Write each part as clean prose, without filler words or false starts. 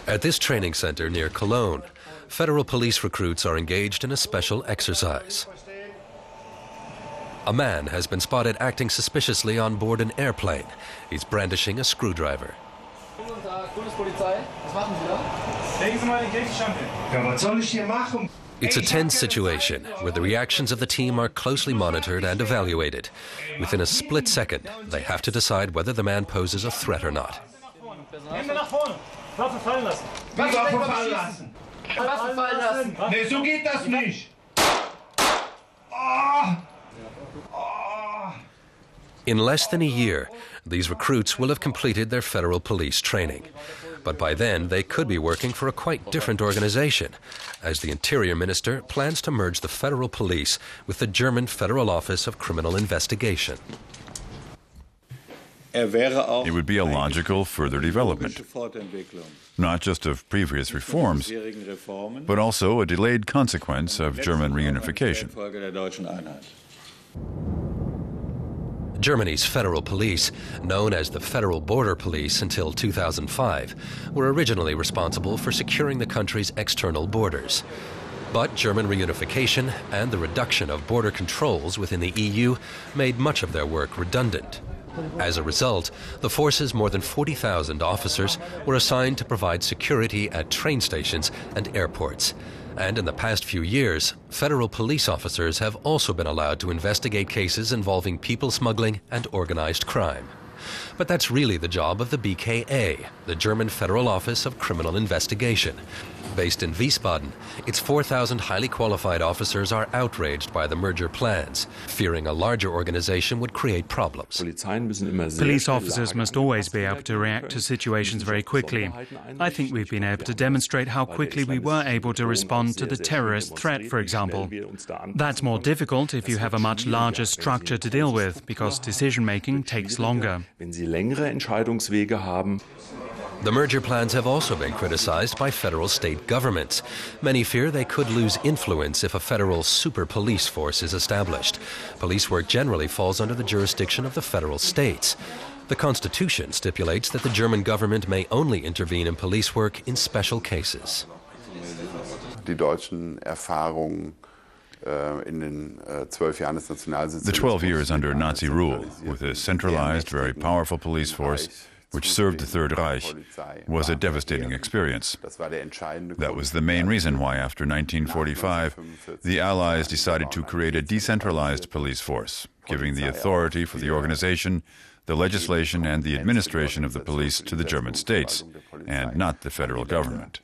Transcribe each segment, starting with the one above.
At this training center near Cologne, federal police recruits are engaged in a special exercise. A man has been spotted acting suspiciously on board an airplane. He's brandishing a screwdriver. It's a tense situation where the reactions of the team are closely monitored and evaluated. Within a split second, they have to decide whether the man poses a threat or not. Nee, so geht das nicht. In less than a year, these recruits will have completed their federal police training. But by then, they could be working for a quite different organization, as the Interior Minister plans to merge the federal police with the German Federal Office of Criminal Investigation. It would be a logical further development, not just of previous reforms, but also a delayed consequence of German reunification. Germany's federal police, known as the Federal Border Police until 2005, were originally responsible for securing the country's external borders. But German reunification and the reduction of border controls within the EU made much of their work redundant. As a result, the force's more than 40,000 officers were assigned to provide security at train stations and airports. And in the past few years, federal police officers have also been allowed to investigate cases involving people smuggling and organized crime. But that's really the job of the BKA, the German Federal Office of Criminal Investigation. Based in Wiesbaden, its 4,000 highly qualified officers are outraged by the merger plans, fearing a larger organization would create problems. Police officers must always be able to react to situations very quickly. I think we've been able to demonstrate how quickly we were able to respond to the terrorist threat, for example. That's more difficult if you have a much larger structure to deal with, because decision-making takes longer. The merger plans have also been criticized by federal state governments. Many fear they could lose influence if a federal super police force is established. Police work generally falls under the jurisdiction of the federal states. The Constitution stipulates that the German government may only intervene in police work in special cases. The 12 years under Nazi rule, with a centralized, very powerful police force, which served the Third Reich, was a devastating experience. That was the main reason why, after 1945, the Allies decided to create a decentralized police force, giving the authority for the organization, the legislation, and the administration of the police to the German states, and not the federal government.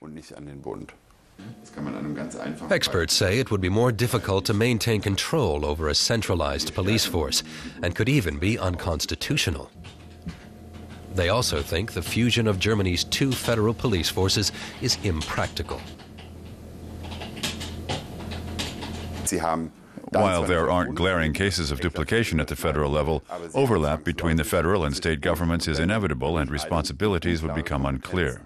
Experts say it would be more difficult to maintain control over a centralized police force, and could even be unconstitutional. They also think the fusion of Germany's two federal police forces is impractical. While there aren't glaring cases of duplication at the federal level, overlap between the federal and state governments is inevitable, and responsibilities would become unclear.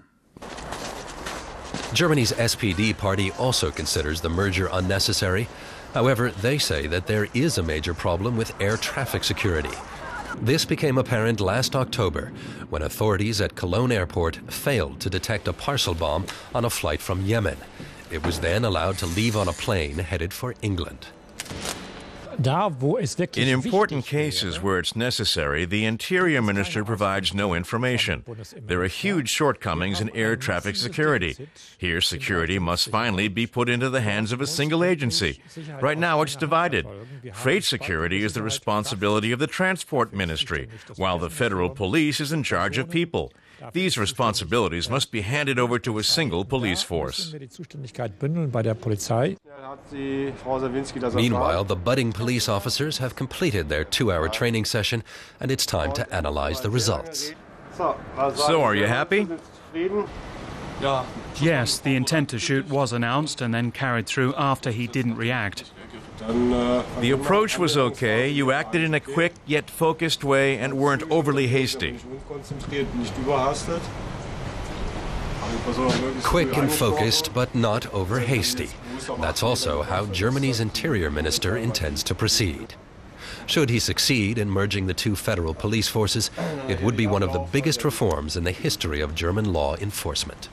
Germany's SPD party also considers the merger unnecessary. However, they say that there is a major problem with air traffic security. This became apparent last October when authorities at Cologne Airport failed to detect a parcel bomb on a flight from Yemen. It was then allowed to leave on a plane headed for England. In important cases where it's necessary, the Interior Minister provides no information. There are huge shortcomings in air traffic security. Here, security must finally be put into the hands of a single agency. Right now, it's divided. Freight security is the responsibility of the Transport Ministry, while the federal police is in charge of people. These responsibilities must be handed over to a single police force. Meanwhile, the budding police officers have completed their 2-hour training session, and it's time to analyze the results. So, are you happy? Yes, the intent to shoot was announced and then carried through after he didn't react. The approach was okay. You acted in a quick yet focused way and weren't overly hasty. Quick and focused, but not over hasty. That's also how Germany's Interior Minister intends to proceed. Should he succeed in merging the two federal police forces, it would be one of the biggest reforms in the history of German law enforcement.